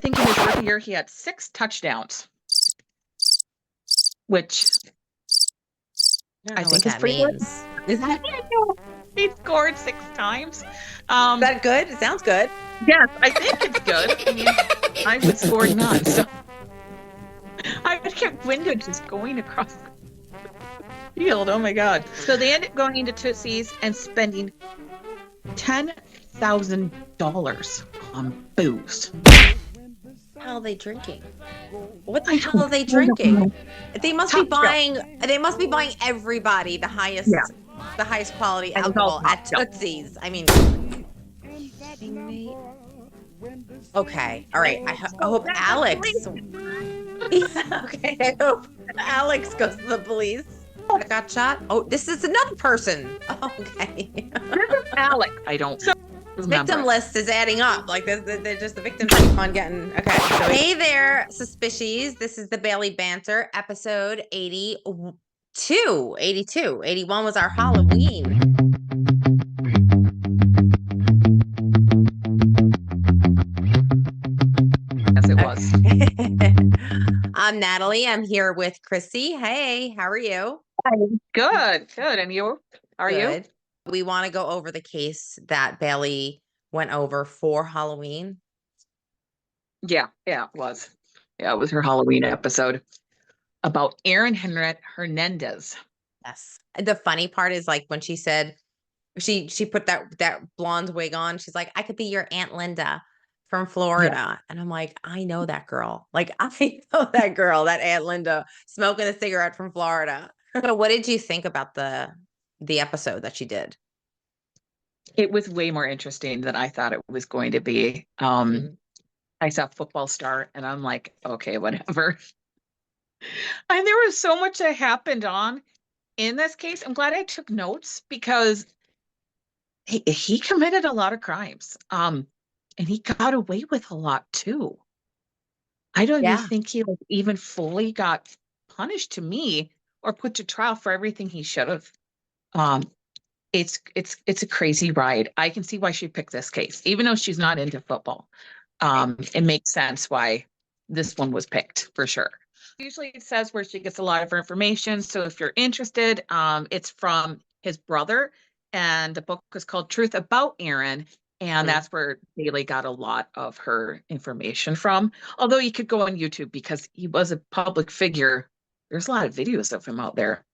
think in his rookie year, he had 6 touchdowns, which I think is pretty good. Is that He scored 6 times. good? It sounds good. Yes, I think it's good. I mean, I would score none, so I would get winded just going across the field. Oh my God. So they ended up going into Tootsie's and spending $10,000 on booze. How are they drinking? What the hell are they drinking? They must be buying everybody the highest quality alcohol at Tootsie's. I mean, okay, all right. I hope Alex. Okay, I hope Alex goes to the police. I got shot. Oh, this is another person. Okay. This is Alex. I don't. Victim list is adding up. Like they're just the victims keep on getting. Okay. So hey there, Suspishies. This is the Bailey Banter, episode 82. 81 was our Halloween. Yes, it was. I'm Natalie. I'm here with Chrissy. Hey, how are you? Good. And you? Are you? We want to go over the case that Bailey went over for Halloween. Yeah, it was. Yeah, it was her Halloween episode about Erin Hernandez. Yes. The funny part is like when she said she put that blonde wig on, she's like, I could be your Aunt Linda from Florida. Yeah. And I'm like, I know that girl. Like, I know that girl, that Aunt Linda smoking a cigarette from Florida. So what did you think about the episode that she did? It was way more interesting than I thought it was going to be. I saw Football Star and I'm like, okay, whatever. And there was so much that happened in this case. I'm glad I took notes because he committed a lot of crimes. And he got away with a lot too. I don't even think he even fully got punished to me or put to trial for everything he should have. It's a crazy ride. I can see why she picked this case, even though she's not into football. It makes sense why this one was picked for sure. Usually it says where she gets a lot of her information. So if you're interested, it's from his brother, and the book is called Truth About Erin. And that's where Bailey got a lot of her information from. Although you could go on YouTube because he was a public figure. There's a lot of videos of him out there.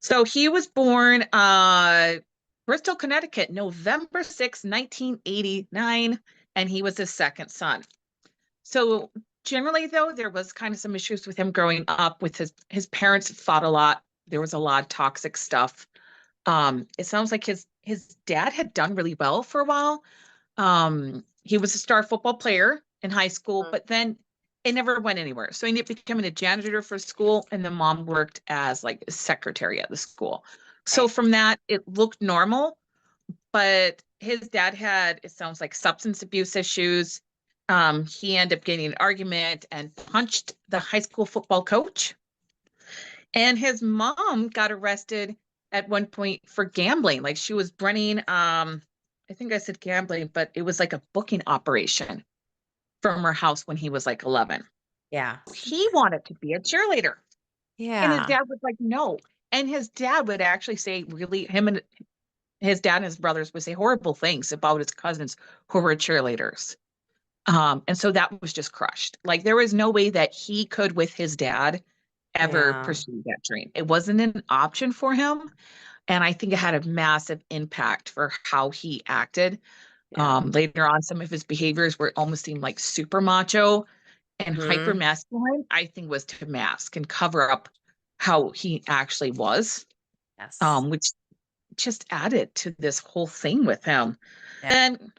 So he was born Bristol, Connecticut, November 6, 1989, and he was his second son. So generally, though, there was kind of some issues with him growing up with his parents fought a lot. There was a lot of toxic stuff. It sounds like his dad had done really well for a while. He was a star football player in high school, but then it never went anywhere. So he ended up becoming a janitor for school, and the mom worked as like a secretary at the school. So from that, it looked normal, but his dad had, it sounds like, substance abuse issues. He ended up getting an argument and punched the high school football coach. And his mom got arrested at one point for gambling. Like she was running, I think I said gambling, but it was like a booking operation from her house when he was like 11. Yeah. He wanted to be a cheerleader. Yeah. And his dad was like, no. And his dad would actually say his dad and his brothers would say horrible things about his cousins who were cheerleaders. And so that was just crushed. Like there was no way that he could, with his dad, ever pursue that dream. It wasn't an option for him. And I think it had a massive impact for how he acted. Later on, some of his behaviors were almost seemed like super macho and hyper masculine, I think was to mask and cover up how he actually was. Yes. Which just added to this whole thing with him. Yeah. And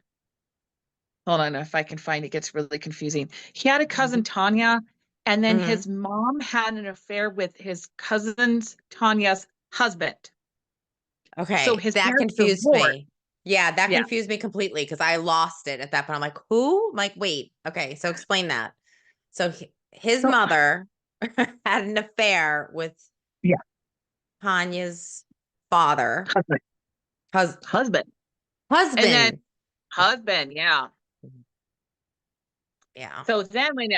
hold on, if I can find it, gets really confusing. He had a cousin, Tanya, and then his mom had an affair with his cousin's Tanya's husband. Okay, so that confused me. Yeah, that confused me completely because I lost it at that point. I'm like, who? I'm like, wait. Okay, so explain that. So his mother had an affair with Tanya's father. Husband. And then husband, yeah. Yeah. So then when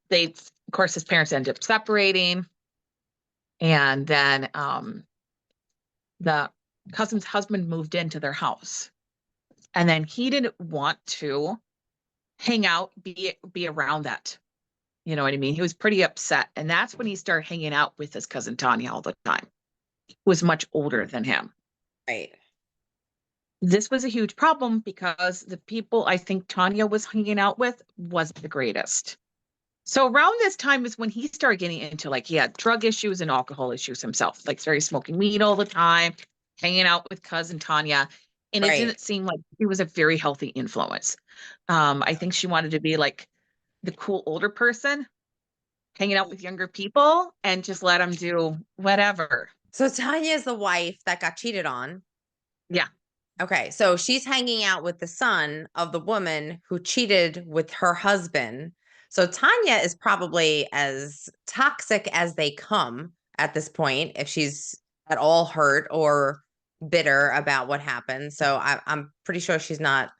they, of course, his parents end up separating, and then the cousin's husband moved into their house, and then he didn't want to hang out, be around that. You know what I mean? He was pretty upset, and that's when he started hanging out with his cousin Tanya all the time. Who was much older than him. Right. This was a huge problem because the people I think Tanya was hanging out with wasn't the greatest. So around this time is when he started getting into, like, he had drug issues and alcohol issues himself, like started smoking weed all the time, hanging out with cousin Tanya. And it Right. didn't seem like he was a very healthy influence. I think she wanted to be like the cool older person, hanging out with younger people and just let him do whatever. So Tanya is the wife that got cheated on. Yeah. Okay, so she's hanging out with the son of the woman who cheated with her husband. So Tanya is probably as toxic as they come at this point, if she's at all hurt or bitter about what happened. So I'm pretty sure she's not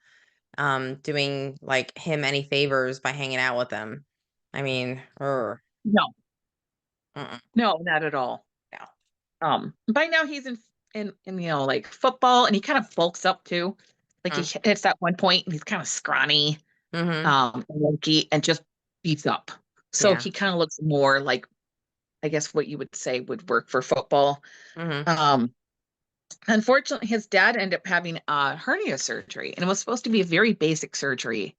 doing like him any favors by hanging out with him. I mean, No, mm-mm, no, not at all. no. By now he's in like football, and he kind of bulks up too. Like he hits that one point and he's kind of scrawny, Mm-hmm. and lanky, and just beats up. So Yeah. he kind of looks more like, I guess, what you would say would work for football. Mm-hmm. Um, Unfortunately, his dad ended up having a hernia surgery, and it was supposed to be a very basic surgery.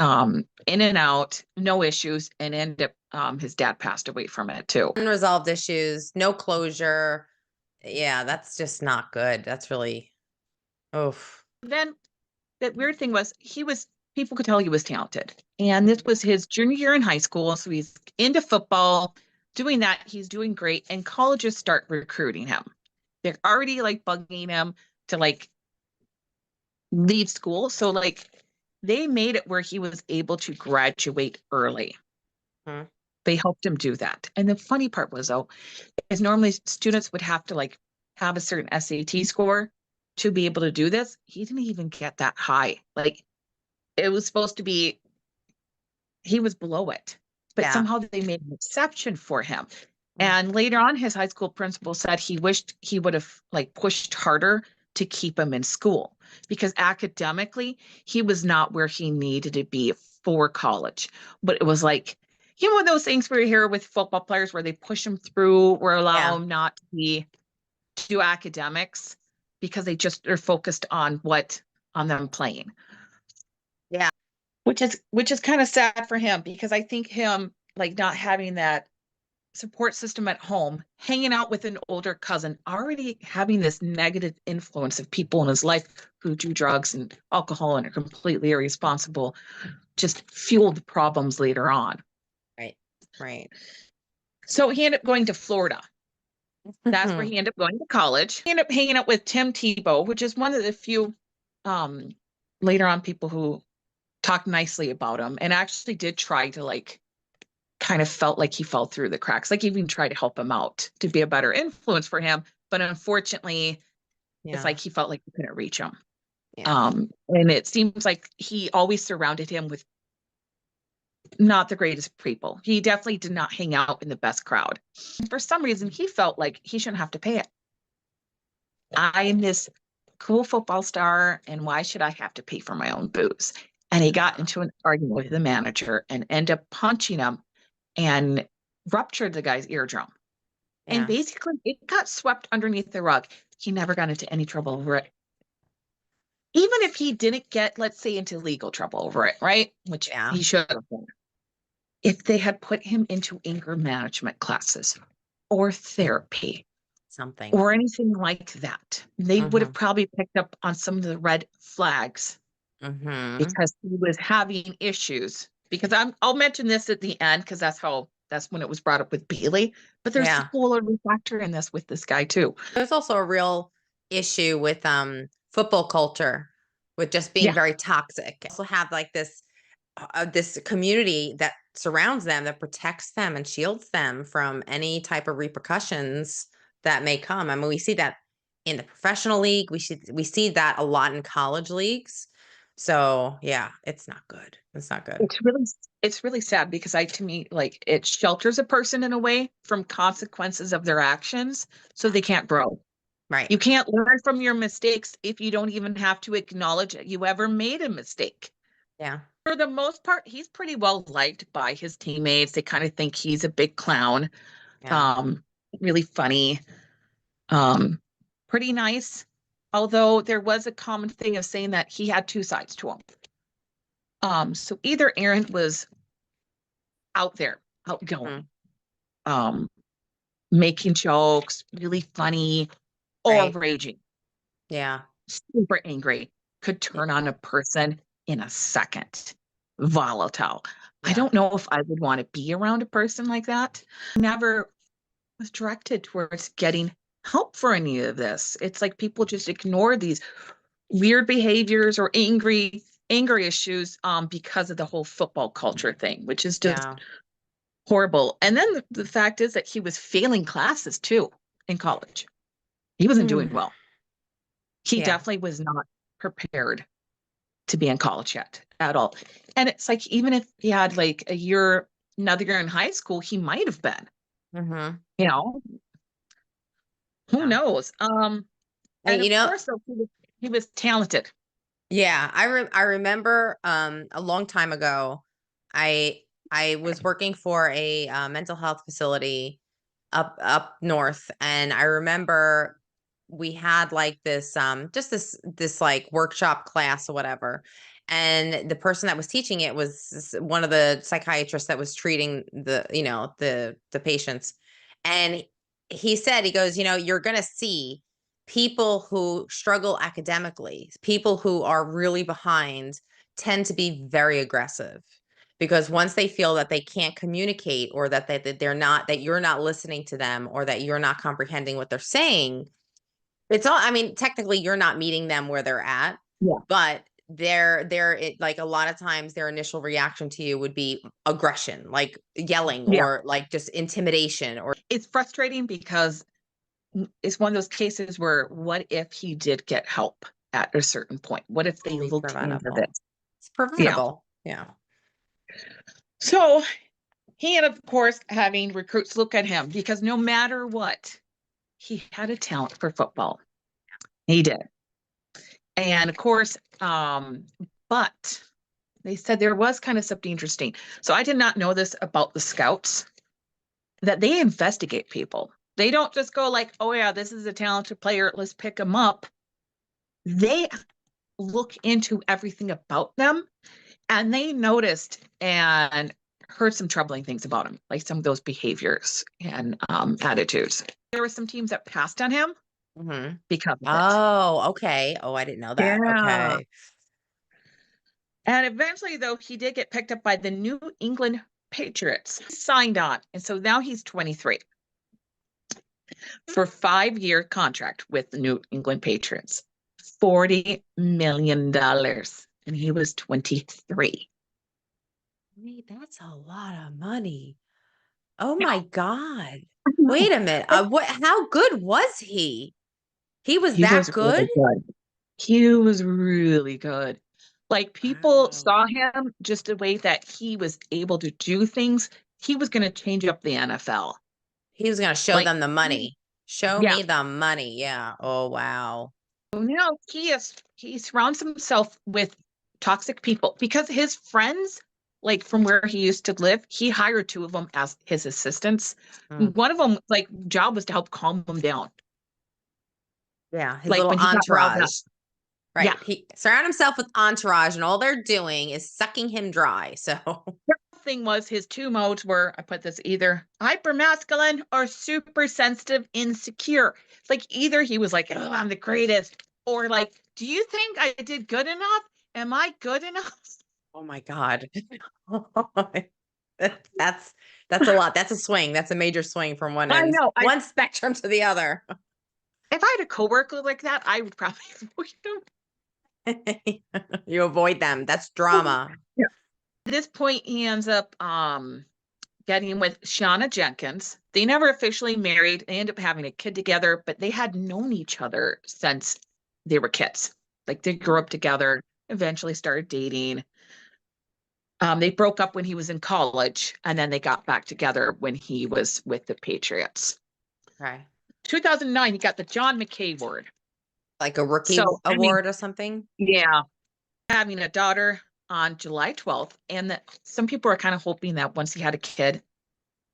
In and out, no issues, and ended up his dad passed away from it too. Unresolved issues, no closure. Yeah, that's just not good. That's really, oof. Then that weird thing was, people could tell he was talented. And this was his junior year in high school. So he's into football, doing that. He's doing great. And colleges start recruiting him. They're already like bugging him to like leave school. So like they made it where he was able to graduate early. Hmm. They helped him do that. And the funny part was, though, is normally students would have to like have a certain SAT score to be able to do this. He didn't even get that high. Like it was supposed to be, he was below it, but Yeah. somehow they made an exception for him. Mm. And later on, his high school principal said he wished he would have like pushed harder to keep him in school, because academically he was not where he needed to be for college. But it was like, one of those things we hear with football players where they push them through or allow Yeah. them not to do academics because they just are focused on them playing. Yeah. Which is kind of sad for him, because I think him like not having that support system at home, hanging out with an older cousin, already having this negative influence of people in his life who do drugs and alcohol and are completely irresponsible, just fueled problems later on. Right. Right. So he ended up going to Florida. That's where he ended up going to college. He ended up hanging out with Tim Tebow, which is one of the few um, later on people who talked nicely about him and actually did try to like kind of felt like he fell through the cracks, like even tried to help him out to be a better influence for him. But unfortunately, it's Yeah. like he felt like he couldn't reach him. Yeah. And it seems like he always surrounded him with not the greatest people. He definitely did not hang out in the best crowd. And for some reason, he felt like he shouldn't have to pay it. I am this cool football star, and why should I have to pay for my own booze? And he got into an argument with the manager and ended up punching him and ruptured the guy's eardrum. And Yeah. basically, it got swept underneath the rug. He never got into any trouble over it. Even if he didn't get, let's say, into legal trouble over it, right? Which Yeah. he should have been. If they had put him into anger management classes or therapy Something. or anything like that, they would have Mm-hmm. probably picked up on some of the red flags, Mm-hmm. because he was having issues. Because I'll mention this at the end, because that's when it was brought up with Bailey. But there's a Yeah. whole other factor in this with this guy too. There's also a real issue with football culture, with just being Yeah. very toxic. Also have like this community that surrounds them, that protects them and shields them from any type of repercussions that may come. I mean, we see that in the professional league. We see that a lot in college leagues. So yeah, it's not good. It's not good. It's really sad because to me, like, it shelters a person in a way from consequences of their actions, so they can't grow. Right. You can't learn from your mistakes if you don't even have to acknowledge that you ever made a mistake. Yeah. For the most part, he's pretty well liked by his teammates. They kind of think he's a big clown, Yeah. um, really funny, um, pretty nice. Although there was a common thing of saying that he had two sides to him. So either Aaron was out there, outgoing, Mhm. um, making jokes, really funny, or Right. raging, Yeah. super angry, could turn on a person in a second. Volatile. I Yeah. don't know if I would want to be around a person like that. Never was directed towards getting help for any of this. It's like people just ignore these weird behaviors or anger issues because of the whole football culture thing, which is just Yeah. horrible. And then the fact is that he was failing classes too in college. He wasn't doing Mm. well. He Yeah. definitely was not prepared to be in college yet at all. And it's like, even if he had like another year in high school, he might have been, Mm-hmm. you know, who Yeah. knows? And You of know, course, though, he was talented. yeah, I remember a long time ago, I I was working for a mental health facility up north, and I remember we had like this just this like workshop class or whatever, and the person that was teaching it was one of the psychiatrists that was treating the patients, and he said, he goes, you're gonna see people who struggle academically, people who are really behind, tend to be very aggressive, because once they feel that they can't communicate, or that they're not, that you're not listening to them, or that you're not comprehending what they're saying, it's all, I mean, technically you're not meeting them where they're at, Yeah. but like a lot of times their initial reaction to you would be aggression, like yelling, Yeah. or like just intimidation, or It's frustrating because it's one of those cases where what if he did get help at a certain point? What if they totally looked into preventable. this? It's Yeah. preventable. Yeah. So he ended up, of course, having recruits look at him because no matter what, he had a talent for football. He did. And of course, but they said there was kind of something interesting. So I did not know this about the scouts, that they investigate people. They don't just go like, oh yeah, this is a talented player, let's pick him up. They look into everything about them, and they noticed and heard some troubling things about him, like some of those behaviors and attitudes. There were some teams that passed on him Mhm. because of it. Oh, okay. Oh, I didn't know that. Yeah. Okay. And eventually, though, he did get picked up by the New England Patriots. He signed on. And so now he's 23 for a 5-year contract with the New England Patriots. $40 million. And he was 23. Wait, that's a lot of money. Oh Yeah, my God. I know. Wait a minute. How good was he? He was He that was good? really good. He was really good. Like, people Wow. saw him just the way that he was able to do things. He was going to change up the NFL. He was going to show Like, them the money. Show yeah. me the money. Yeah. Oh, wow. No, he surrounds himself with toxic people because his friends, like from where he used to live, he hired 2 of them as his assistants. Mm. One of them, like, job was to help calm him down. Yeah. His Like little when he got riled up. entourage. Yeah. Right. He surround himself with entourage, and all they're doing is sucking him dry. So, The thing was, his 2 modes were, I put this, either hyper masculine or super sensitive, insecure. Like, either he was like, oh, I'm the greatest, or like, do you think I did good enough? Am I good enough? oh my God. That's a lot. That's a swing. That's a major swing from I know. one spectrum to the other. If I had a coworker like that, I would probably avoid You avoid them. That's them. drama. Yeah. At this point, he ends up getting with Shauna Jenkins. They never officially married. They ended up having a kid together, but they had known each other since they were kids. Like, they grew up together. eventually started dating. They broke up when he was in college, and then they got back together when he was with the Patriots. Okay. 2009, he got the John McKay Award. Like a rookie So, I mean, award or something? yeah, having a daughter on July 12th, and that some people are kind of hoping that once he had a kid,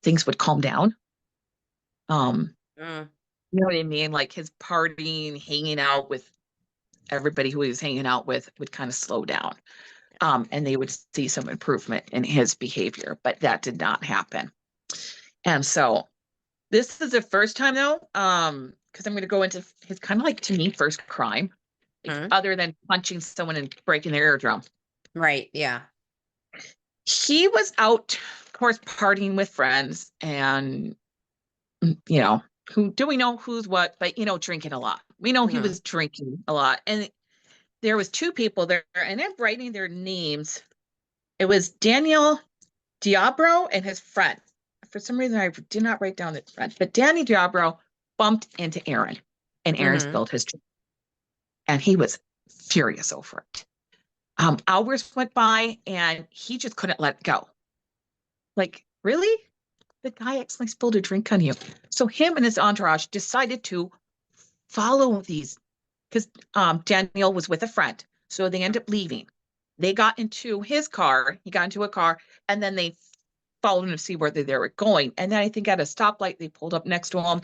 things would calm down. Mm. You know what I mean? Like his partying, hanging out with everybody who he was hanging out with would kind of slow down. And they would see some improvement in his behavior, but that did not happen. And so this is the first time though, because I'm going to go into his kind of like, to me, first crime, like, other than punching someone and breaking their eardrum. Right. Yeah. He was out, of course, partying with friends, and you know, who do we know who's what, but you know, drinking a lot. We know he was drinking a lot. And there was two people there, and I'm writing their names. It was Daniel Diabro and his friend. For some reason, I did not write down the friend, but Danny Diabro bumped into Aaron, and Aaron spilled his drink, and he was furious over it. Hours went by, and he just couldn't let it go. Like, really? The guy accidentally spilled a drink on you. So him and his entourage decided to follow these, because Daniel was with a friend. So they ended up leaving. They got into his car. He got into a car, and then they followed him to see where they were going. And then I think at a stoplight, they pulled up next to him.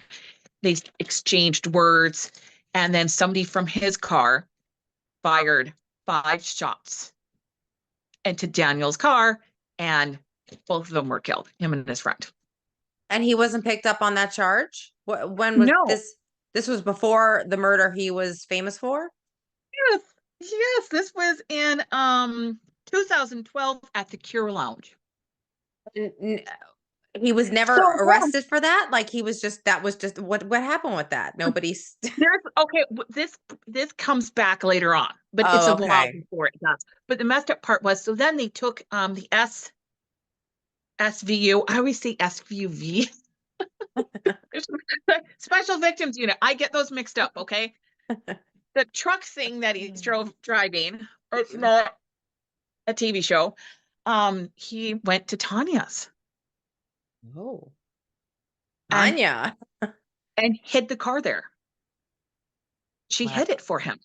They exchanged words. And then somebody from his car fired 5 shots into Daniel's car, and both of them were killed, him and his friend. And he wasn't picked up on that charge? When was No. this? This was before the murder he was famous for? Yes, yes, this was in 2012 at the Cure Lounge. He was never So arrested for that? Like he was just, that was just, what happened with that? Nobody's. there's okay, this comes back later on, but it's Oh, a while okay. before it does. But the messed up part was, so then they took the SVU. I always say SVUV. Special Victims Unit. I get those mixed up, okay? The truck thing that he driving, or it's not a TV show. He went to Tanya's. Oh. And Anya. and hid the car there. She Wow. hid it for him.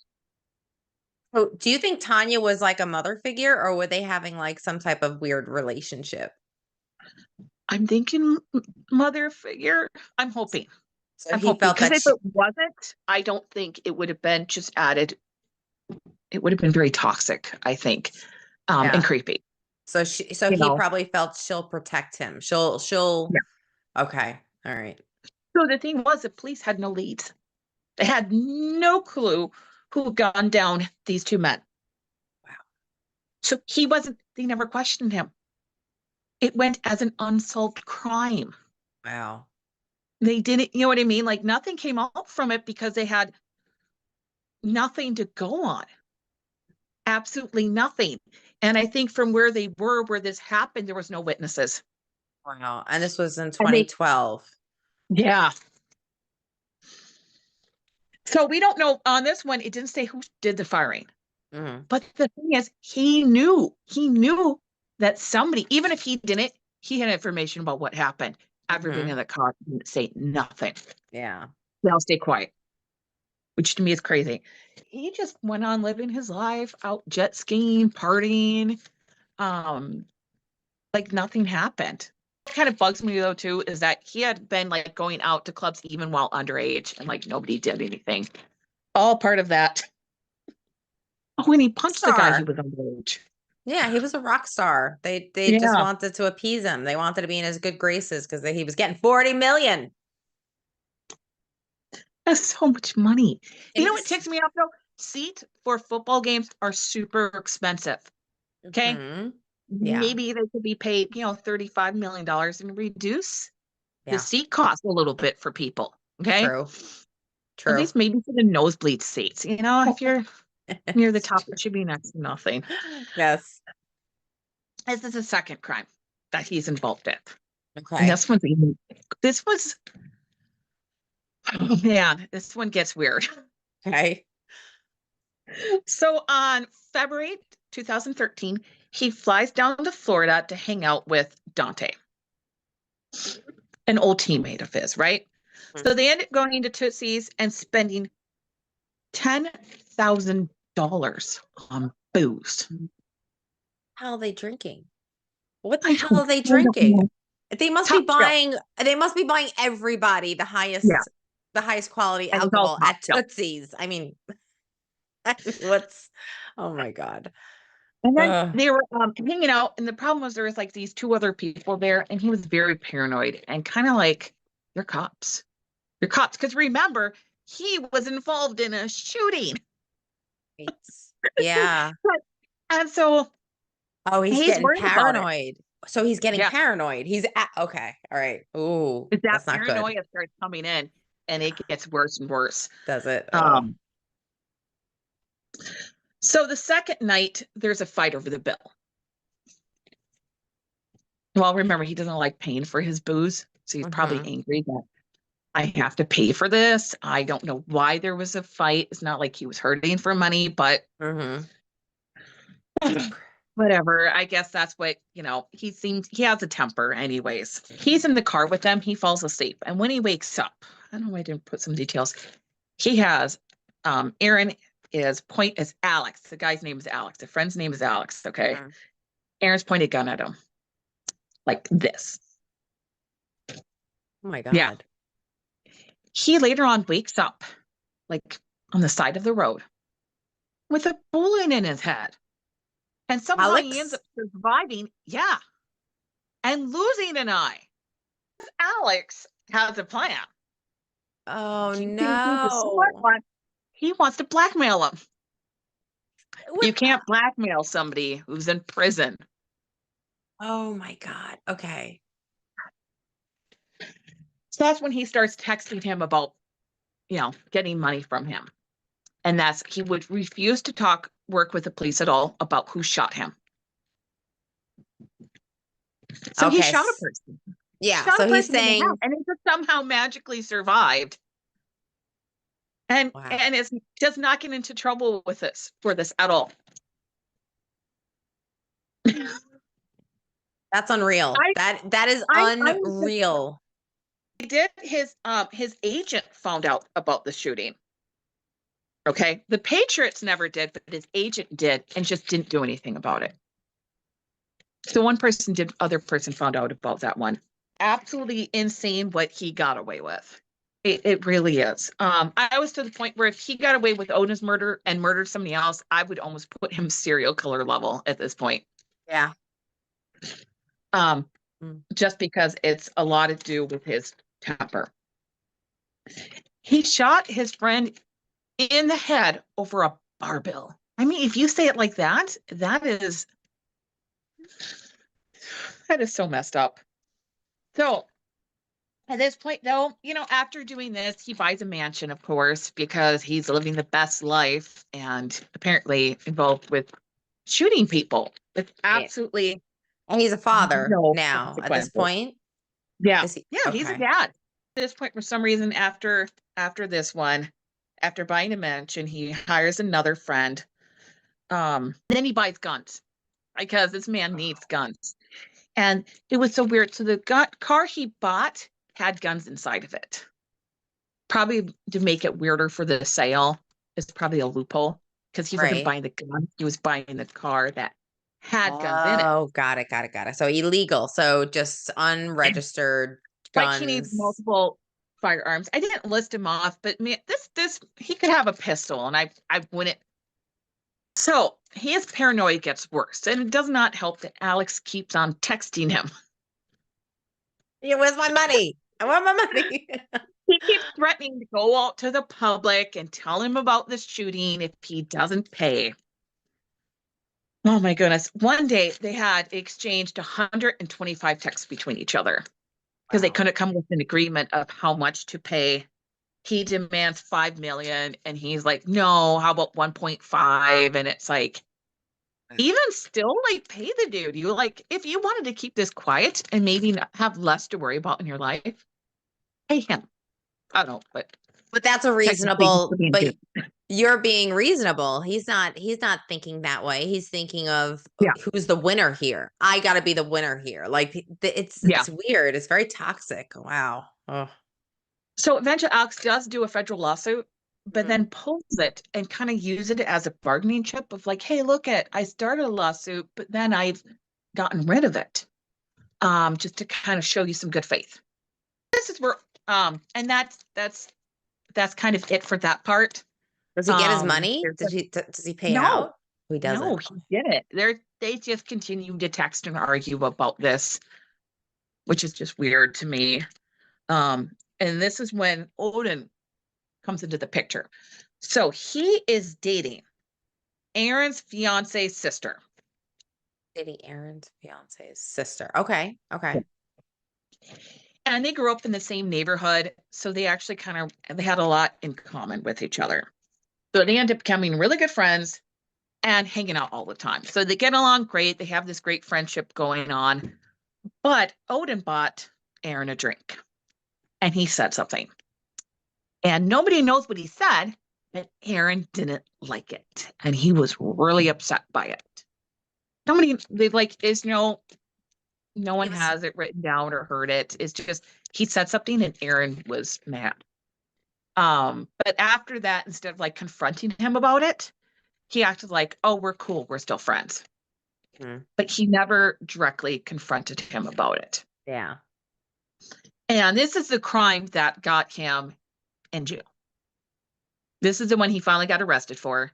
So do you think Tanya was like a mother figure, or were they having like some type of weird relationship? I'm thinking mother figure. I'm hoping. So I'm he hoping, felt because that if it wasn't, I don't think it would have been just added. It would have been very toxic, I think, and yeah. creepy. So he know? probably felt she'll protect him. She'll okay. All right. So the thing was, the police had no leads. They had no clue who had gone down these two men. Wow. So he wasn't. They never questioned him. It went as an unsolved crime. Wow. They didn't, you know what I mean? Like nothing came out from it because they had nothing to go on. Absolutely nothing. And I think from where they were, where this happened, there was no witnesses. Wow. And this was in And they, 2012. yeah. So we don't know on this one. It didn't say who did the firing. But the thing is, he knew that somebody, even if he didn't, he had information about what happened. Everybody in the car didn't say nothing. Yeah. They all stay quiet, which to me is crazy. He just went on living his life, out jet skiing, partying, like nothing happened. What kind of bugs me though too is that he had been like going out to clubs even while underage, and like nobody did anything. All part of that. Oh, when he punched the guy, he was underage. Yeah, he was a rock star. They just Yeah. wanted to appease him. They wanted to be in his good graces because he was getting 40 million. That's so much money. It You know what is. ticks me off though? Seats for football games are super expensive. Okay. Yeah. Maybe they could be paid, $35 million and reduce the Yeah. seat cost a little bit for people. Okay. True. At least maybe for the nosebleed seats. If you're near the top, it should be next to nothing. Yes. This is a second crime that he's involved in. Okay. And oh man, this one gets weird. Okay. So on February 2013, he flies down to Florida to hang out with Dante, an old teammate of his, right? So they end up going to Tootsie's and spending $10,000 on booze. How are they drinking? What the I hell are they I don't drinking? know. They must Top be shelf. buying they must be buying everybody Yeah. the highest quality And it's all alcohol top at shelf. Tootsie's. I mean, what's oh my God. And then Ugh. they were hanging out, and the problem was there was like these two other people there, and he was very paranoid and kind of like, "You're cops. You're cops." Because remember, he was involved in a shooting. Yeah. And so Oh, he's he's getting worried about it. paranoid. So he's getting Yeah. paranoid. Okay. All right. Ooh, Is that that's not good. paranoia starts coming in and it gets worse and worse. Does it? Oh. Um, so the second night, there's a fight over the bill. Well, remember, he doesn't like paying for his booze. So he's probably angry that I have to pay for this. I don't know why there was a fight. It's not like he was hurting for money, but whatever. I guess that's what, he has a temper anyways. He's in the car with them. He falls asleep. And when he wakes up, I don't know why I didn't put some details. He has, Aaron is Alex. The guy's name is Alex. The friend's name is Alex. Okay. Aaron's pointed a gun at him like this. Oh my Yeah. God. He later on wakes up like on the side of the road with a bullet in his head. And somehow he ends up Alex? surviving. Yeah. And losing an eye. Alex has a plan. Oh He's a smart no. one. He wants to blackmail him. What? You can't blackmail somebody who's in prison. Oh my God. Okay. So that's when he starts texting him about, getting money from him. And he would refuse to work with the police at all about who shot him. So he Okay. shot a person. Yeah. Shot a So he's person in the saying, house, and it just somehow magically survived. And wow, and is does not get into trouble with this for this at all. that's unreal. That is I was unreal. his agent found out about the shooting. Okay. The Patriots never did, but his agent did and just didn't do anything about it. So one person did, other person found out about that one. Absolutely insane what he got away with. It really is. I was to the point where if he got away with Oda's murder and murdered somebody else, I would almost put him serial killer level at this point. Yeah. Just because it's a lot to do with his temper. He shot his friend in the head over a bar bill. I mean, if you say it like that, that is so messed up. So at this point, though, after doing this, he buys a mansion, of course, because he's living the best life and apparently involved with shooting people. It's absolutely And he's a father no now at this consequences. point. Yeah. Is he? Yeah, he's a Okay. dad. At this point, for some reason, after this one, after buying a mansion, he hires another friend. Then he buys guns because this man needs guns. And it was so weird. So the car he bought had guns inside of it. Probably to make it weirder for the sale. It's probably a loophole because he wasn't buying the gun. He was buying the car that had guns in it. Oh, got it. So illegal. So just unregistered Like he needs guns. multiple firearms. I didn't list him off, but man, this he could have a pistol, and I wouldn't. So his paranoia gets worse, and it does not help that Alex keeps on texting him. Yeah, where's my money? I want my money. He keeps threatening to go out to the public and tell him about the shooting if he doesn't pay. Oh my goodness. One day they had exchanged 125 texts between each other because they couldn't come with an agreement of how much to pay. He demands 5 million and he's like, no, how about 1.5? And it's like, even still, like, pay the dude. You like, if you wanted to keep this quiet and maybe have less to worry about in your life, pay him. I don't know, but But that's a technically he's reasonable, being but duped. you're being reasonable. He's not thinking that way. He's thinking of Yeah. who's the winner here. I got to be the winner here. Like Yeah. it's weird. It's very toxic. Wow. Oh. So eventually Alex does do a federal lawsuit, but Mhm. then pulls it and kind of use it as a bargaining chip of like, hey, look at, I started a lawsuit, but then I've gotten rid of it. Just to kind of show you some good faith. This is where and that's kind of it for that part. Does he get his money? There's a- Does he pay no, out? He no, doesn't. he didn't. They just continue to text and argue about this, which is just weird to me. And this is when Odin comes into the picture. So he is dating Aaron's fiance's sister. Dating Aaron's fiance's sister. Okay. Okay. And they grew up in the same neighborhood. So they actually they had a lot in common with each other. So they end up becoming really good friends and hanging out all the time. So they get along great. They have this great friendship going on. But Odin bought Aaron a drink and he said something. And nobody knows what he said, but Aaron didn't like it. And he was really upset by it. They like, no one has it written down or heard it. It's just, he said something and Aaron was mad. But after that, instead of like confronting him about it, he acted like, oh, we're cool. We're still friends. But he never directly confronted him about it. Yeah. And this is the crime that got him in jail. This is the one he finally got arrested for.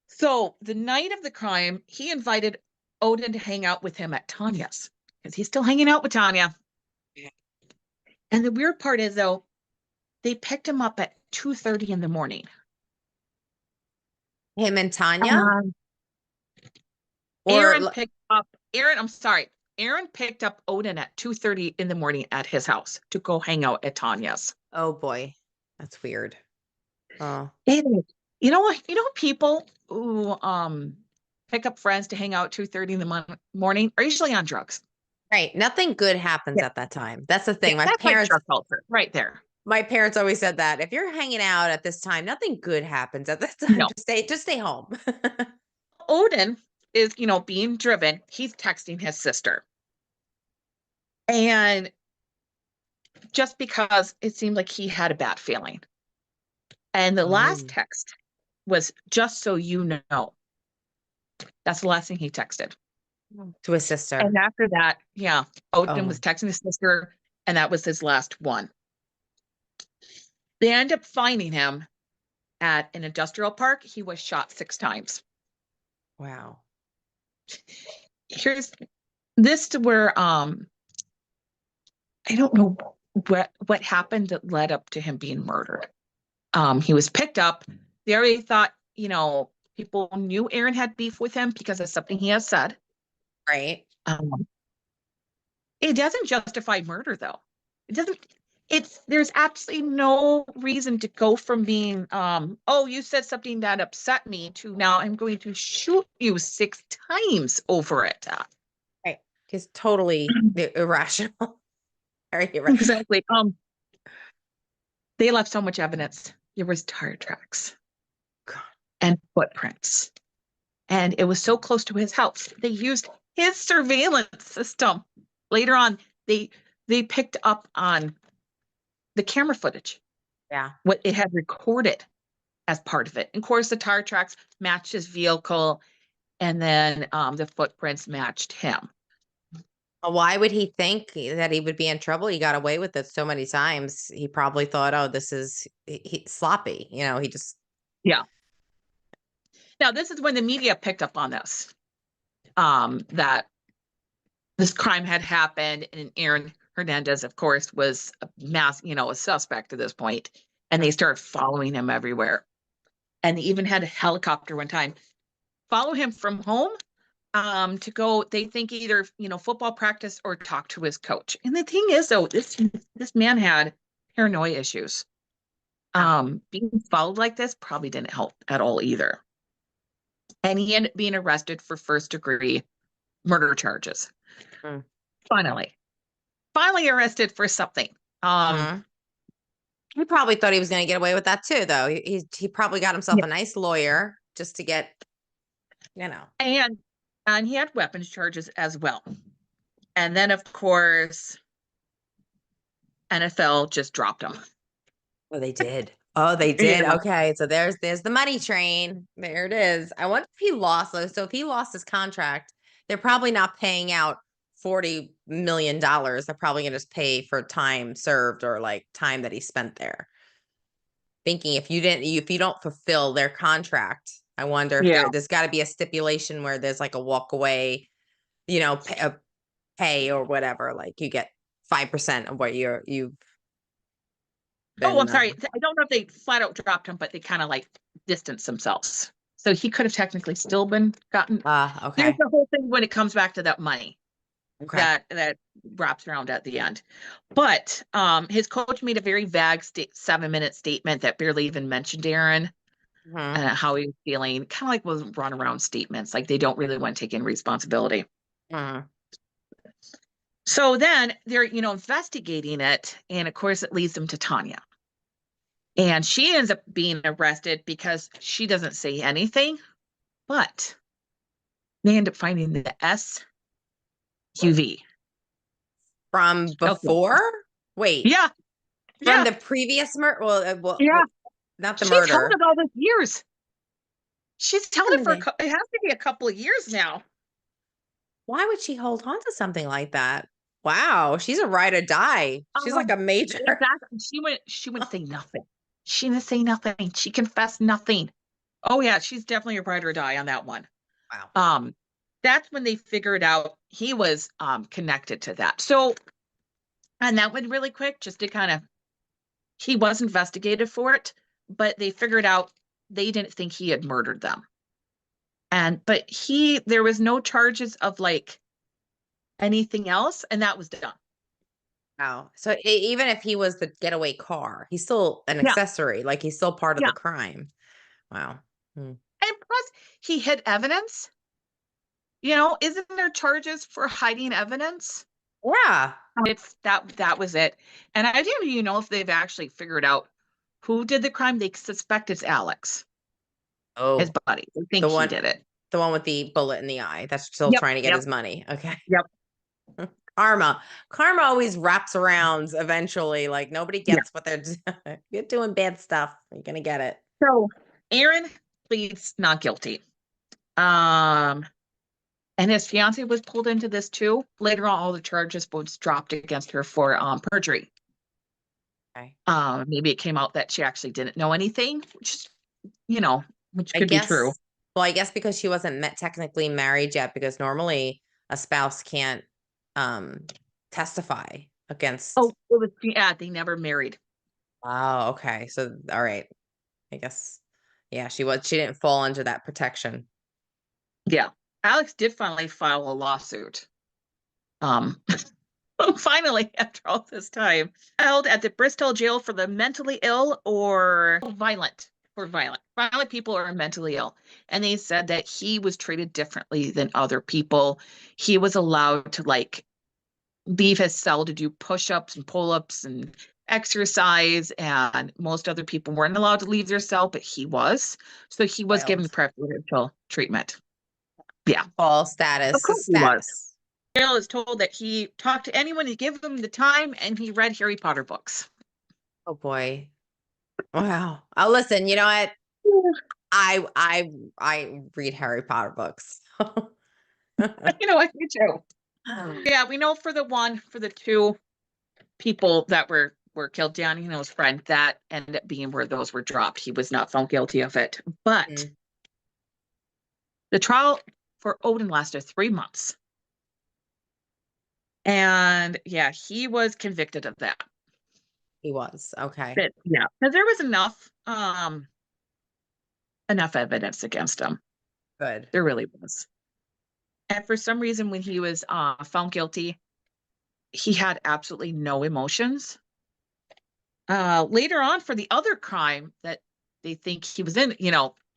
So the night of the crime, he invited Odin to hang out with him at Tanya's because he's still hanging out with Tanya. And the weird part is, though, they picked him up at 2:30 in the morning. Him and Tanya? Aaron picked up Odin at 2:30 in the morning at his house to go hang out at Tanya's. Oh boy. That's weird. Oh. It is. You know what? People who pick up friends to hang out 2:30 in the morning are usually on drugs. Right. Nothing good happens at that time. That's the thing. Yeah, that's like drug culture right there. My parents always said that if you're hanging out at this time, nothing good happens at this time. No. Just stay home. Odin is, being driven. He's texting his sister. And just because it seemed like he had a bad feeling. And the last text was, just so you know. That's the last thing he texted. To his sister. And after that, yeah, Odin was texting his sister, and that was his last one. They end up finding him at an industrial park. He was shot 6 times. Wow. Here's this to where I don't know what happened that led up to him being murdered. He was picked up. They already thought, people knew Aaron had beef with him because of something he has said. Right. It doesn't justify murder, though. It doesn't. There's absolutely no reason to go from being, oh, you said something that upset me, to now I'm going to shoot you 6 times over it. Right. It's totally irrational. Very irrational. Exactly. They left so much evidence. There was tire tracks and footprints, and it was so close to his house. They used his surveillance system. Later on, they picked up on the camera footage. Yeah. What it had recorded as part of it. And of course, the tire tracks matched his vehicle, and then the footprints matched him. Why would he think that he would be in trouble? He got away with it so many times. He probably thought, oh, this is sloppy. He just. Yeah. Now, this is when the media picked up on this, that this crime had happened, and Aaron Hernandez, of course, was a suspect at this point, and they started following him everywhere. And they even had a helicopter one time follow him from home to go, they think either, football practice or talk to his coach. And the thing is, though, this man had paranoia issues. Being followed like this probably didn't help at all either. And he ended up being arrested for 1st-degree murder charges. Finally arrested for something. He probably thought he was going to get away with that too, though. He probably got himself Yeah. a nice lawyer just to get, you know. And he had weapons charges as well. And then of course NFL just dropped him. Oh, they did. Oh, they did. Yeah. Okay, so there's the money train. There it is. I wonder if he lost those. So if he lost his contract, they're probably not paying out $40 million. They're probably gonna just pay for time served or like time that he spent there. Thinking if you don't fulfill their contract, I wonder if Yeah. there's got to be a stipulation where there's like a walk away, pay or whatever. Like you get 5% of what you've Oh, I'm been. sorry. I don't know if they flat out dropped him, but they kind of like distanced themselves. So he could have technically still been gotten. There's Okay. the whole thing when it comes back to that money Okay. that wraps around at the end. But his coach made a very vague 7-minute statement that barely even mentioned Aaron Mhm. and how he was feeling. Kind of like was run around statements, like they don't really want to take in responsibility. Mhm. So then they're investigating it, and of course it leads them to Tanya. And she ends up being arrested because she doesn't say anything, but they end up finding the SUV. From Okay. before? Wait, Yeah. from Yeah. the previous murder? Yeah. Not the She's held murder. it all these years. She's held Why it would for they? it has to be a couple of years now. Why would she hold on to something like that? Wow, she's a ride or die. She's like Um, a major. exactly. She wouldn't say nothing. She didn't say nothing. She confessed nothing. Oh yeah, she's definitely a ride or die on that one. Wow. That's when they figured out he was connected to that. So, and that went really quick, just to kind of he was investigated for it, but they figured out they didn't think he had murdered them. But there was no charges of like anything else, and that was done. Wow. So even if he was the getaway car, he's still an Yeah, accessory. Like he's still part of yeah. the crime. Wow. Hmm. And plus, he hid evidence. Isn't there charges for hiding evidence? Yeah. It's that was it. And I don't even know if they've actually figured out who did the crime. They suspect it's Alex, his Oh, buddy. They think the he one did it. the one with the bullet in the eye. That's still Yep, trying to get yep, his money. Okay. yep. Karma. Karma always wraps around eventually. Like nobody Yeah. gets what they're doing. You're doing bad stuff. You're gonna get it. So Aaron pleads not guilty. Um, and his fiance was pulled into this too. Later on, all the charges was dropped against her for perjury. Okay. Maybe it came out that she actually didn't know anything, you know, which I could be true. guess. Well, I guess because she wasn't technically married yet, because normally a spouse can't um testify against. Oh, it was, yeah, they never married. Oh, okay. So all right. I guess. Yeah, she didn't fall under that protection. Yeah. Alex did finally file a lawsuit. Um, finally, after all this time, held at the Bristol jail for the mentally ill or violent. For violent people are mentally ill. And they said that he was treated differently than other people. He was allowed to like leave his cell to do push-ups and pull-ups and exercise, and most other people weren't allowed to leave their cell, but he was. So he was given Wild. preferential treatment. Yeah, Fall of status course is he was. status. Gail is told that he talked to anyone, he gave them the time, and he read Harry Potter books. Oh boy. Wow. Oh, listen, you know what? I read Harry Potter books. I do too. Yeah, we know for the two people that were killed, His friend, that ended up being where those were dropped. He was not found guilty of it. But the trial for Odin lasted 3 months. And yeah, he was convicted of that. He was. Okay. But yeah, because there was enough evidence against him. Good. There really was. And for some reason, when he was found guilty, he had absolutely no emotions. Later on, for the other crime that they think he was in,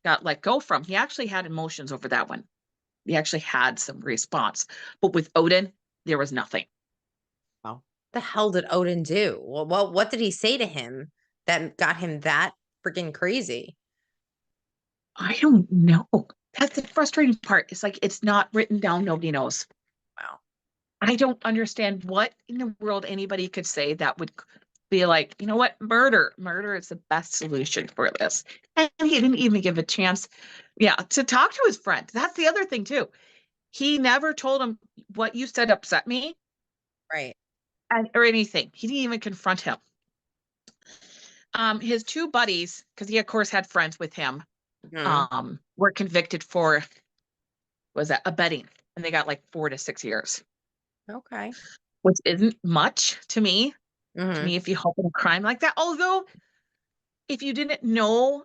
got let go from, he actually had emotions over that one. He actually had some response. But with Odin, there was nothing. Wow. The hell did Odin do? Well, what did he say to him that got him that freaking crazy? I don't know. That's the frustrating part. It's like it's not written down. Nobody knows. Wow. I don't understand what in the world anybody could say that would be like, you know what, murder. Murder is the best solution for this. And he didn't even give a chance, yeah, to talk to his friend. That's the other thing too. He never told him what you said upset me Right. or anything. He didn't even confront him. His two buddies, because he of course had friends with him, Mhm. were convicted for was that abetting, and they got like 4 to 6 years, Okay. which isn't much to me. To Hmm. me, if you help in a crime like that, although if you didn't know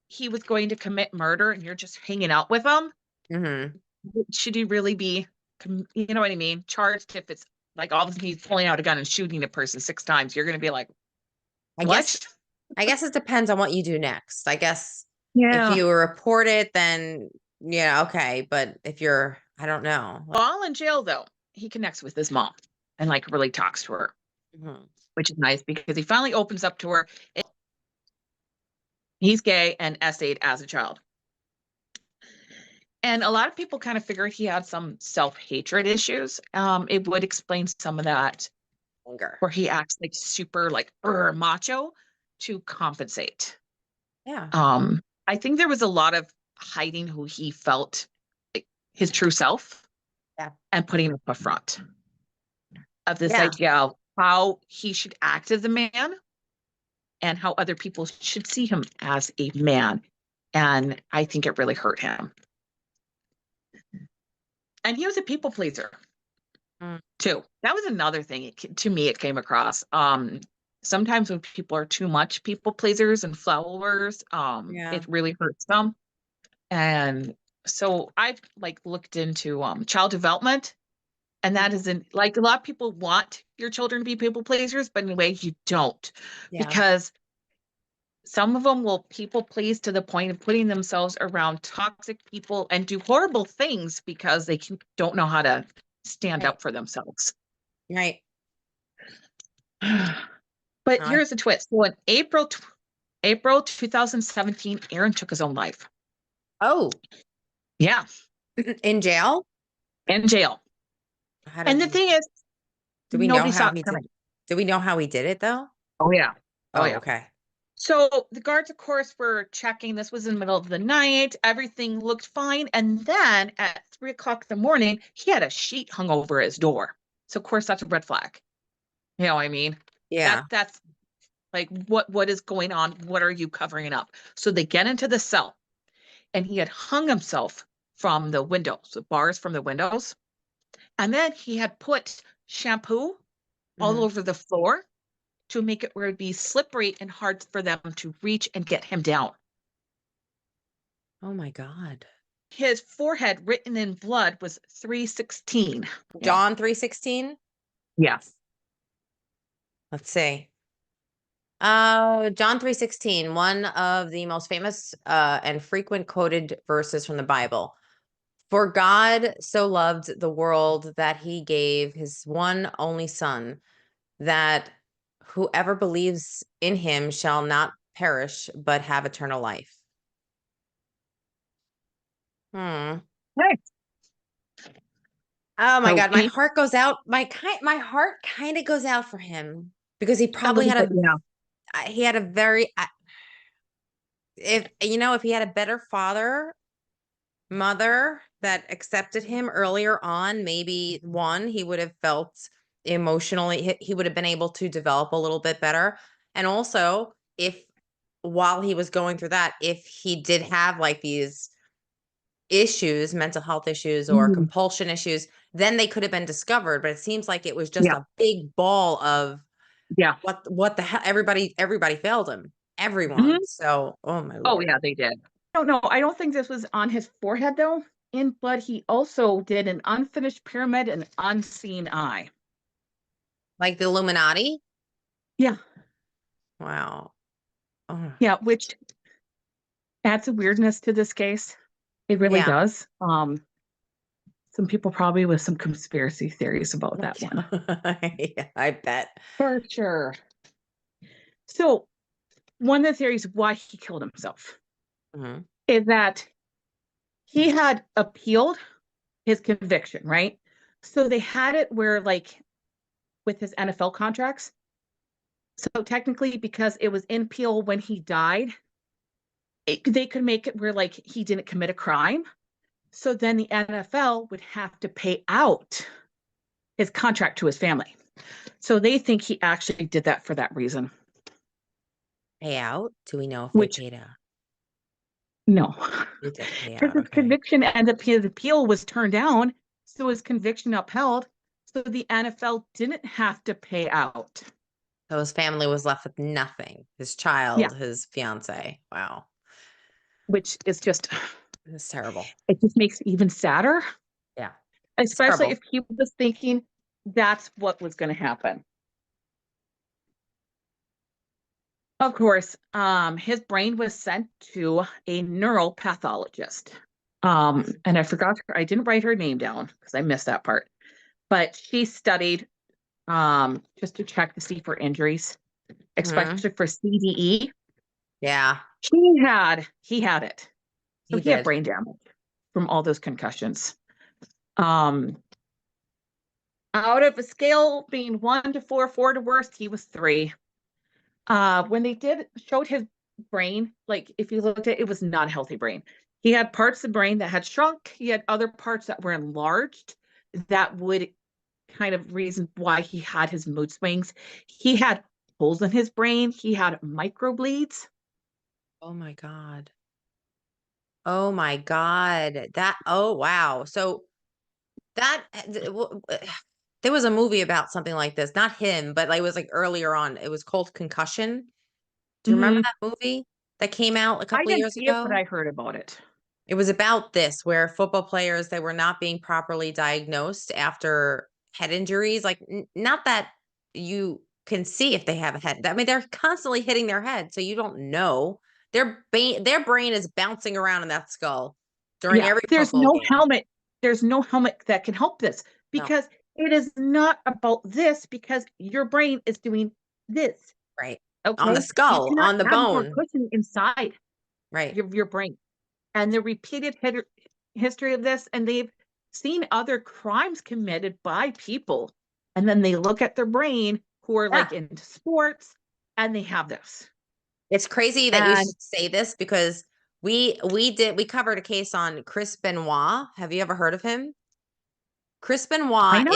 he was going to commit murder and you're just hanging out with him, Hmm. should he really be, you know what I mean, charged if it's like all of a sudden he's pulling out a gun and shooting a person 6 times? You're going to be like, I guess what? I guess it depends on what you do next. I guess if Yeah. you report it, then yeah, okay. But if you're, I don't know. While in jail, though, he connects with his mom and like really talks to her, Mhm. which is nice because he finally opens up to her. He's gay and essayed as a child. And a lot of people kind of figured he had some self-hatred issues. It would explain some of that, Anger. where he acts like super like macho to compensate. Yeah. I think there was a lot of hiding who he felt like his true self Yeah. and putting up a front of this Yeah. idea of how he should act as a man and how other people should see him as a man. And I think it really hurt him. And he was a people pleaser Mm. too. That was another thing to me it came across. Sometimes when people are too much people pleasers and followers, Yeah. it really hurts them. And so I've like looked into child development, and that Mhm. isn't like a lot of people want your children to be people pleasers, but in a way you don't, Yeah. because some of them will people please to the point of putting themselves around toxic people and do horrible things because don't know how to stand Right. up for themselves. Right. But I, here's the twist. So in April 2017, Aaron took his own life. oh, Yeah, in jail? in jail. How And did the he, thing is, do we know nobody saw how it he did? coming. Do we know how he did it though? Oh yeah. Oh Oh, yeah. okay. So the guards, of course, were checking. This was in the middle of the night. Everything looked fine. And then at 3 o'clock in the morning, he had a sheet hung over his door. So of course that's a red flag. You know what I mean? Yeah. That's like what is going on? What are you covering up? So they get into the cell, and he had hung himself from the windows, the bars from the windows. And then he had put shampoo all Hmm. over the floor to make it where it'd be slippery and hard for them to reach and get him down. Oh my God. His forehead written in blood was 316. John 3:16. Yes. Let's see. John 3:16, one of the most famous and frequent quoted verses from the Bible. For God so loved the world that he gave his one only son, that whoever believes in him shall not perish but have eternal life. Hmm. Right. Oh my So God, my heart goes out. My heart kind of goes out for him because he a probably little had bit, yeah. he had a very if you know if he had a better father mother that accepted him earlier on, maybe one, he would have felt emotionally, he would have been able to develop a little bit better. And also, if while he was going through that, if he did have like these issues, mental health issues or Mhm. compulsion issues, then they could have been discovered. But it seems like it was just Yeah. a big ball of Yeah. what the hell, everybody failed him. Everyone. Mhm. So, oh my Oh, Lord. yeah, they did. I don't know. I don't think this was on his forehead, though. In blood, he also did an unfinished pyramid and unseen eye. Like the Illuminati? Yeah. Wow. Oh, Yeah, which adds a weirdness to this case. It really yeah. does. Some people probably with some conspiracy theories about that one. Yeah, I bet. For sure. So one of the theories why he killed himself Mm-hmm. is that he had appealed his conviction, right? So they had it where, like, with his NFL contracts. So technically, because it was in appeal when he died, they could make it where, like, he didn't commit a crime. So then the NFL would have to pay out his contract to his family. So they think he actually did that for that reason. Pay out? Do we know if they Which, paid out? no, They did pay because out. his Okay. conviction and his appeal was turned down, so his conviction upheld. So the NFL didn't have to pay out. So his family was left with nothing. His Yeah, child, his fiance. Wow. which is just, That's terrible. it just makes it even sadder, Yeah. It's especially terrible. if he was thinking that's what was going to happen. Of course, his brain was sent to a neuropathologist. And I didn't write her name down because I missed that part. But she studied just to check to see for injuries, Hmm. especially for CDE. Yeah, He had it. So he he had did. brain damage from all those concussions. Um, Out of a scale being 1 to 4, 4 to worst, he was 3. When they showed his brain, like, if you looked at it, it was not a healthy brain. He had parts of the brain that had shrunk. He had other parts that were enlarged that would kind of reason why he had his mood swings. He had holes in his brain. He had microbleeds. Oh my God. Oh my God. Oh wow. So that there was a movie about something like this. Not him, but like it was like earlier on. It was called Concussion. Do you remember Mhm. that movie that came out a I couple of didn't years see it, but ago? I heard about it. It was about this where football players they were not being properly diagnosed after head injuries. Like not that you can see if they have a head. I mean, they're constantly hitting their head, so you don't know. Their brain is bouncing around in that skull during Yeah, every football game. there's no helmet that can help this No, because it is not about this because your brain is doing this. right. On the Okay, you skull, cannot on the have more bone. cushion inside Right. your brain. And the repeated history of this, and they've seen other crimes committed by people, and then they look at their brain who are Yeah. like into sports, and they have this. It's crazy that you And should say this because we covered a case on Chris Benoit. Have you ever heard of him? Chris Benoit China?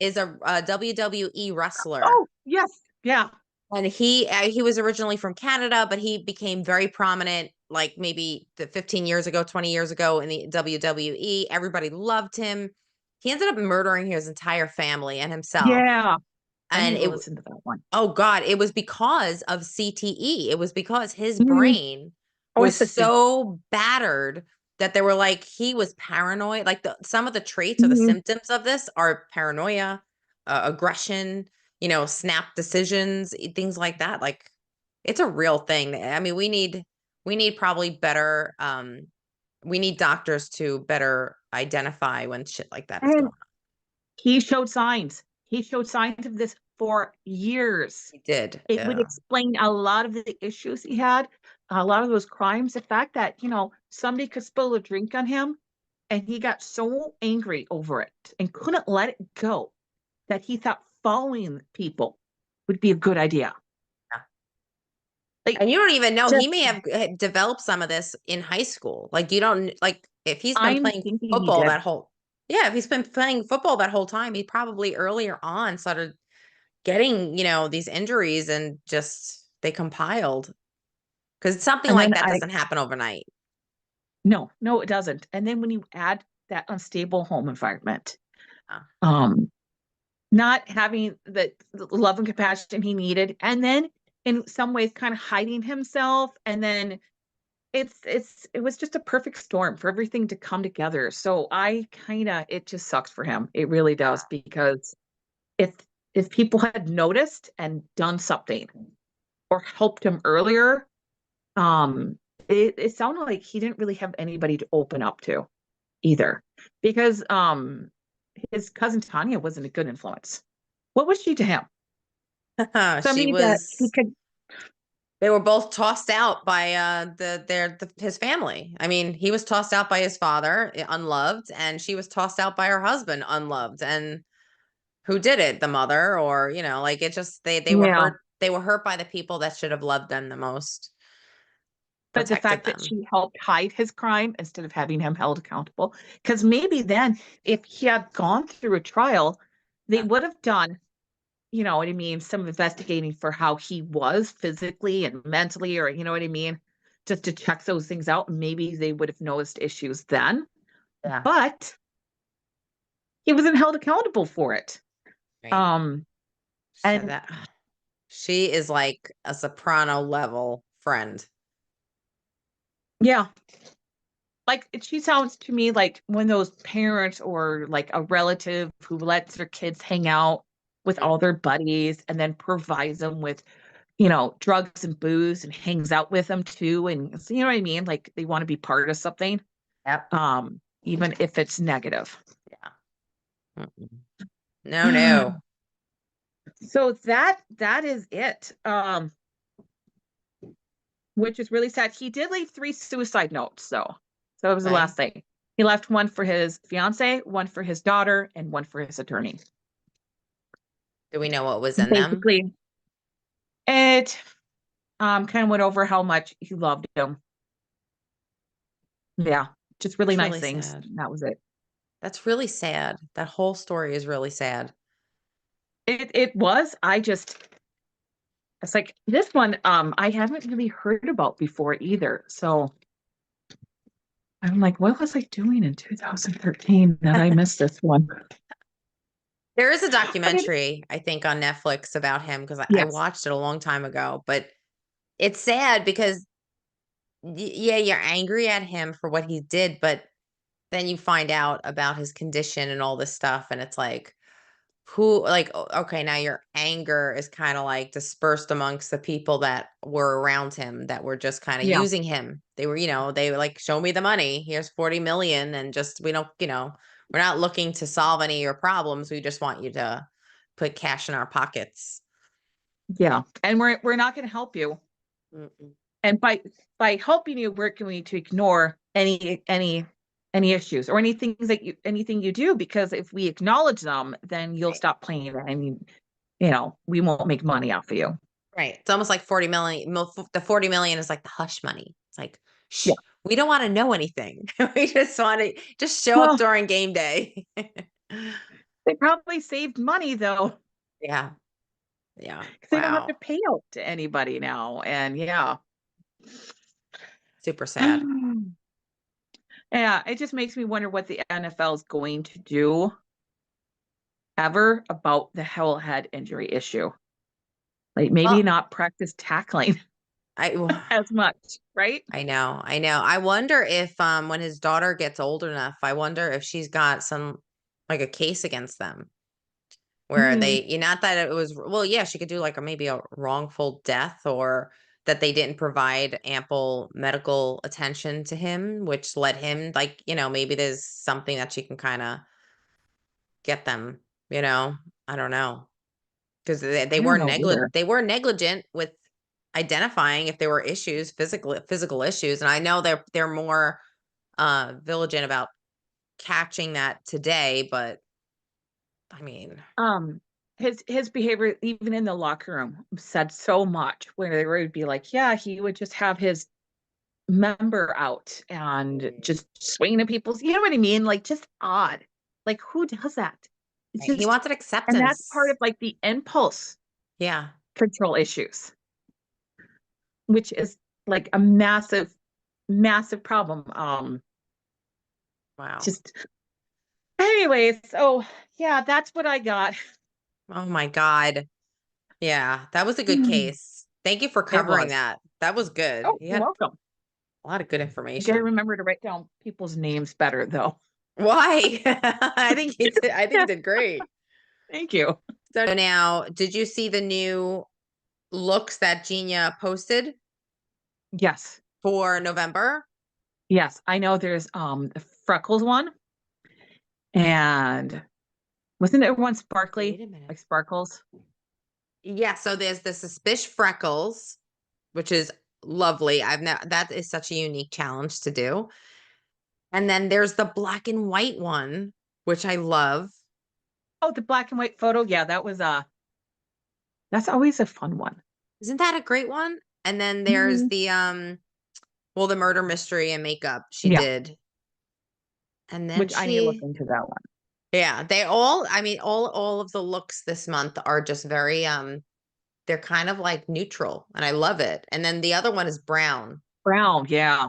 is a WWE wrestler, Oh, yes, yeah. and he was originally from Canada, but he became very prominent, like maybe 15 years ago, 20 years ago in the WWE. Everybody loved him. He ended up murdering his entire family and himself, Yeah, I and need to listen to that one. oh God, it was because of CTE. It was because his Mhm. brain Oh, was it's such a so battered that they were like he was paranoid. Like some of the traits or the mhm. symptoms of this are paranoia, aggression, snap decisions, things like that. Like it's a real thing. I mean, we need probably better we need doctors to better identify when shit like that is going And on. he showed signs. He showed signs of this for years. He did. It would Yeah. explain a lot of the issues he had, a lot of those crimes. The fact that, somebody could spill a drink on him and he got so angry over it and couldn't let it go that he thought following people would be a good idea. Like, And you don't even know he just, may have developed some of this in high school. Like you don't like if he's been I'm playing thinking he football did. that whole yeah, if he's been playing football that whole time, he probably earlier on started getting, these injuries and just they compiled. Because something And like then that doesn't happen overnight. no, no, it doesn't. And then when you add that unstable home environment, Uh, um, not having the love and compassion he needed, and then in some ways kind of hiding himself, and then it was just a perfect storm for everything to come together. So it just sucks for him. It really does because if if people had noticed and done something or helped him earlier, um, it sounded like he didn't really have anybody to open up to either because his cousin Tanya wasn't a good influence. What was she to him? she Somebody that he was could. They were both tossed out by his family. I mean, he was tossed out by his father, unloved, and she was tossed out by her husband, unloved. And who did it? The mother, or like it just they were Yeah. hurt. They were hurt by the people that should have loved them the most, But the protected fact that them. she helped hide his crime instead of having him held accountable, because maybe then if he had gone through a trial, they Yeah. would have done, you know what I mean, some investigating for how he was physically and mentally, or you know what I mean, just to check those things out. Maybe they would have noticed issues then, Yeah. but he wasn't held accountable for it. Right. Um, So and that she is like a soprano level friend. yeah, like she sounds to me like when those parents or like a relative who lets their kids hang out with Mm. all their buddies and then provides them with, you know, drugs and booze and hangs out with them too. And so, you know what I mean? Like they want to be part of something, Yep. even if it's negative. Yeah. Mm-mm. No, no. So that is it. Which is really sad. He did leave 3 suicide notes, though. So it was the Okay. last thing. He left one for his fiance, one for his daughter, and one for his attorney. Do we know what was in them? Basically, it kind of went over how much he loved him. Yeah, just really It's nice really things. sad. That was it. That's really sad. That whole story is really sad. It was. It's like this one. I haven't really heard about before either. So I'm like, what was I doing in 2013 that I missed this one? There is a But it, documentary, I think, on Netflix about him because I yes, watched it a long time ago. But it's sad because, yeah, you're angry at him for what he did, but then you find out about his condition and all this stuff, and it's like, who, like, okay, now your anger is kind of like dispersed amongst the people that were around him that were just kind of yeah, using him. They were, they were like, show me the money. Here's 40 million. And just, we don't, we're not looking to solve any of your problems. We just want you to put cash in our pockets. yeah, and we're not going to help you. Mm-mm. And by helping you, we're going to ignore any issues or anything you do, because if we acknowledge them, then you'll Right. stop playing and we won't make money off of you. Right. It's almost like 40 million. The 40 million is like the hush money. It's like, shh, Yeah. we don't want to know anything. We just want to just show up Well, during game day. they probably saved money though, Yeah. Yeah. because they don't have Wow. to pay out to anybody now. And yeah. Super sad. Yeah, it just makes me wonder what the NFL is going to do ever about the whole head injury issue. Like maybe Well, not practice tackling I as much, right? I know. I know. I wonder if when his daughter gets old enough, I wonder if she's got some, like, a case against them where Mm, they, not that it was, well, yeah, she could do like maybe a wrongful death, or that they didn't provide ample medical attention to him, which led him, like, maybe there's something that she can kind of get them, you know, I don't know. Because they I don't were know either. negligent with identifying if there were issues, physical issues, and I know they're more vigilant about catching that today, but I mean, Um, his behavior, even in the locker room, said so much. Where they would be like, yeah, he would just have his member out and just swing at people's, you know what I mean? Like just odd. Like who does that? It's right, he just, wanted and that's part acceptance. of like the impulse Yeah. control issues, which is like a massive, massive problem. Wow. Just anyways, so yeah, that's what I got. Oh my God. Yeah, that was a good Hmm, case. Thank you for it covering was. that. That was good. Oh, You you're had welcome. a lot of good I gotta information. remember to write down people's names better, though. Why? I think you did. I think you Yeah, did great. thank you. So now, did you see the new looks that Genia posted Yes, for November? yes, I know. There's the freckles one, and wasn't it one Wait sparkly, a minute. like sparkles? Yeah, so there's the Suspish freckles. which is lovely. That is such a unique challenge to do. And then there's the black and white one, which I love. Oh, the black and white photo. Yeah, that's always a fun one. Isn't that a great one? And then there's Mhm. the well, the murder mystery and makeup she Yeah, did. And then which I need to look she, into that one. yeah, they all, I mean, all of the looks this month are just very they're kind of like neutral and I love it. And then the other one is brown. Brown, yeah,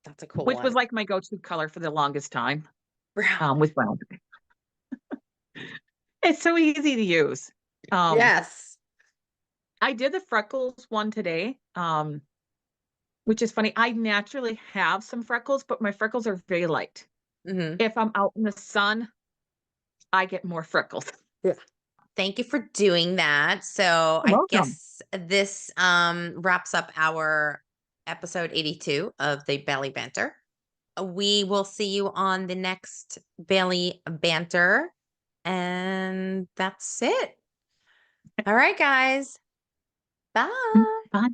That's a cool which was one. like my go-to color for the longest time. Brown. With brown. It's so easy to use. Um, Yes. I did the freckles one today. Which is funny. I naturally have some freckles, but my freckles are very light. Hmm. If I'm out in the sun, I get more freckles. Yeah. Thank you for doing that. So You're I welcome. guess this wraps up our episode 82 of the Belly Banter. We will see you on the next Belly Banter. And that's it. All right, guys. Bye. Bye.